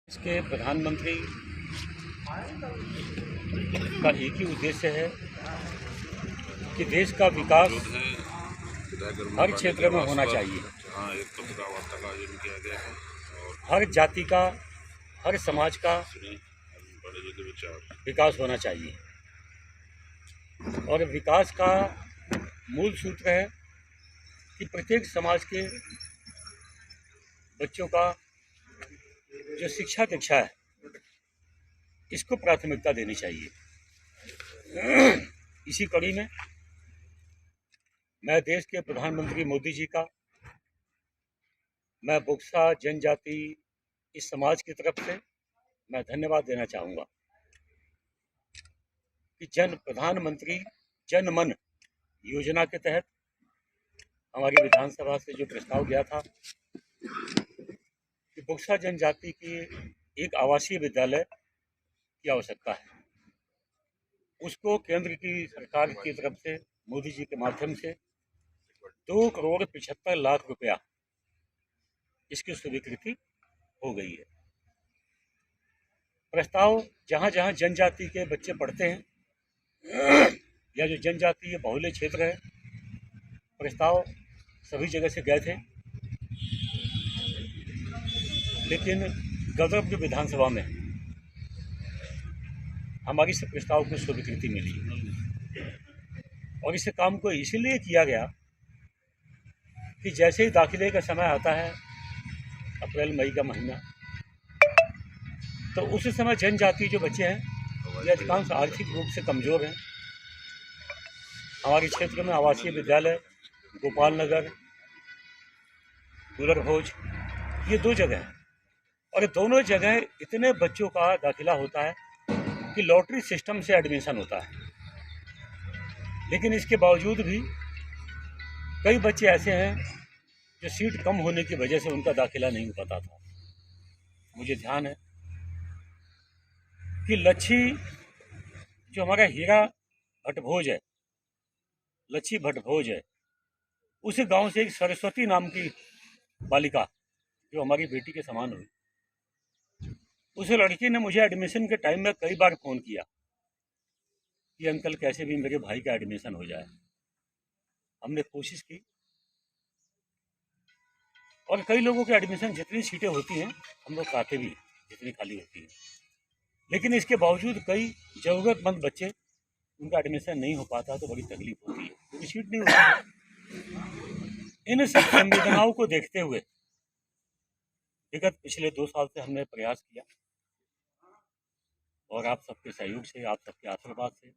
इसके प्रधानमंत्री का एक ही उद्देश्य है कि देश का विकास हर क्षेत्र में होना चाहिए। हर जाति का, हर समाज का विकास होना चाहिए और विकास का मूल सूत्र है कि प्रत्येक समाज के बच्चों का जो शिक्षा दीक्षा है इसको प्राथमिकता देनी चाहिए। इसी कड़ी में मैं देश के प्रधानमंत्री मोदी जी का, मैं बुक्सा जनजाति इस समाज की तरफ से मैं धन्यवाद देना चाहूँगा कि प्रधानमंत्री जन मन योजना के तहत हमारी विधानसभा से जो प्रस्ताव गया था कि बुक्सा जनजाति की एक आवासीय विद्यालय की आवश्यकता है, उसको केंद्र की सरकार की तरफ से मोदी जी के माध्यम से 2,75,00,000 रुपया इसकी स्वीकृति हो गई है। प्रस्ताव जहाँ जहाँ जनजाति के बच्चे पढ़ते हैं या जो जनजातीय बहुल्य क्षेत्र है, प्रस्ताव सभी जगह से गए थे, लेकिन गदर विधानसभा में हमारी इस प्रस्ताव को स्वीकृति मिली और इस काम को इसलिए किया गया कि जैसे ही दाखिले का समय आता है, अप्रैल मई का महीना, तो उस समय जनजाति जो बच्चे हैं ये अधिकांश आर्थिक रूप से कमज़ोर हैं। हमारे क्षेत्र में आवासीय विद्यालय गोपाल नगर, दुलर भोज, ये 2 जगह हैं और दोनों जगह इतने बच्चों का दाखिला होता है कि लॉटरी सिस्टम से एडमिशन होता है। लेकिन इसके बावजूद भी कई बच्चे ऐसे हैं जो सीट कम होने की वजह से उनका दाखिला नहीं हो पाता था। मुझे ध्यान है कि लच्छी जो हमारा हीरा भट्टभोज है, लच्छी भट्टभोज है, उस गांव से एक सरस्वती नाम की बालिका जो हमारी बेटी के समान हुई, उस लड़की ने मुझे एडमिशन के टाइम में कई बार फ़ोन किया कि अंकल कैसे भी मेरे भाई का एडमिशन हो जाए। हमने कोशिश की और कई लोगों के एडमिशन, जितनी सीटें होती हैं हम लोग कराते भी जितनी खाली होती हैं, लेकिन इसके बावजूद कई ज़रूरतमंद बच्चे, उनका एडमिशन नहीं हो पाता तो बड़ी तकलीफ होती है क्योंकि सीट नहीं होती। इन सब संवेदनाओं को देखते हुए विगत पिछले 2 साल से हमने प्रयास किया और आप सबके सहयोग से, आप सबके आशीर्वाद से,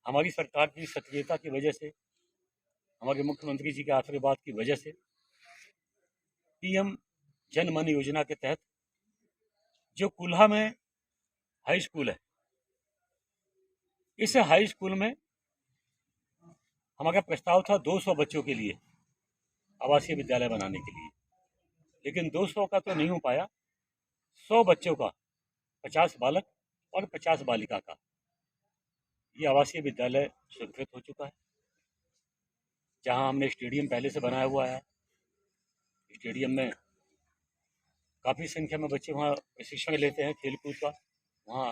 हमारी सरकार की सक्रियता की वजह से, हमारे मुख्यमंत्री जी के आशीर्वाद की वजह से पीएम जन मन योजना के तहत जो कुल्हा में हाई स्कूल है, इस हाई स्कूल में हमारा प्रस्ताव था 200 बच्चों के लिए आवासीय विद्यालय बनाने के लिए, लेकिन 200 का तो नहीं हो पाया। 100 बच्चों का, 50 बालक और 50 बालिका का ये आवासीय विद्यालय स्वीकृत हो चुका है, जहां हमने स्टेडियम पहले से बनाया हुआ है। स्टेडियम में काफ़ी संख्या में बच्चे वहाँ प्रशिक्षण लेते हैं खेलकूद का। वहाँ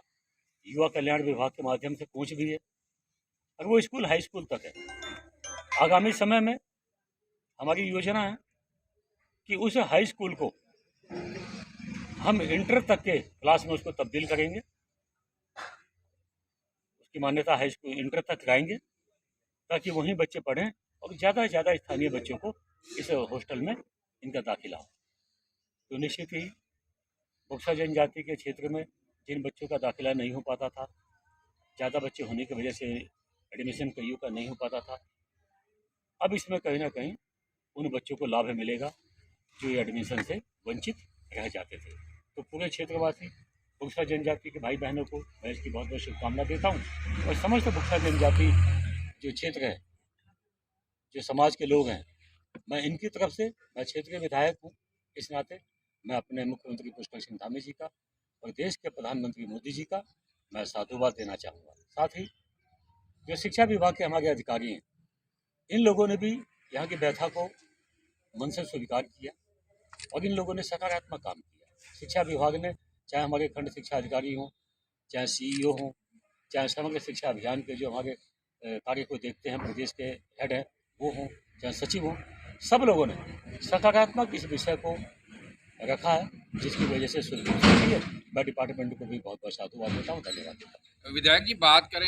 युवा कल्याण विभाग के माध्यम से कोच भी है और वो स्कूल हाई स्कूल तक है। आगामी समय में हमारी योजना है कि उस हाई स्कूल को हम इंटर तक के क्लास में उसको तब्दील करेंगे, उसकी मान्यता हाई स्कूल इंटर तक कराएंगे ताकि वहीं बच्चे पढ़ें और ज़्यादा से ज़्यादा स्थानीय बच्चों को इस हॉस्टल में इनका दाखिला हो। तो निश्चित ही बुक्सा जनजाति के क्षेत्र में जिन बच्चों का दाखिला नहीं हो पाता था, ज़्यादा बच्चे होने की वजह से एडमिशन कईयों का नहीं हो पाता था, अब इसमें कहीं ना कहीं उन बच्चों को लाभ मिलेगा जो ये एडमिशन से वंचित रह जाते थे। तो पूरे क्षेत्रवासी बुक्सा जनजाति के भाई बहनों को मैं इसकी बहुत बहुत शुभकामना देता हूँ और समस्त बुक्सा जनजाति जो क्षेत्र है, जो समाज के लोग हैं, मैं इनकी तरफ से, मैं क्षेत्र के विधायक हूँ, इस नाते मैं अपने मुख्यमंत्री पुष्कर सिंह धामी जी का और देश के प्रधानमंत्री मोदी जी का मैं साधुवाद देना चाहूँगा। साथ ही जो शिक्षा विभाग के हमारे अधिकारी हैं, इन लोगों ने भी यहाँ की व्यथा को मन से स्वीकार किया और इन लोगों ने सकारात्मक काम किया। शिक्षा विभाग ने, चाहे हमारे खंड शिक्षा अधिकारी हों, चाहे सीईओ हों, चाहे समग्र शिक्षा अभियान के जो हमारे कार्य को देखते हैं प्रदेश के हेड हैं वो हों, चाहे सचिव हों, सब लोगों ने सकारात्मक इस विषय को रखा है, जिसकी वजह से सुलझी है। मैं डिपार्टमेंट को भी बहुत बहुत साधुवाद देता हूँ। धन्यवाद। विधायक जी, बात करें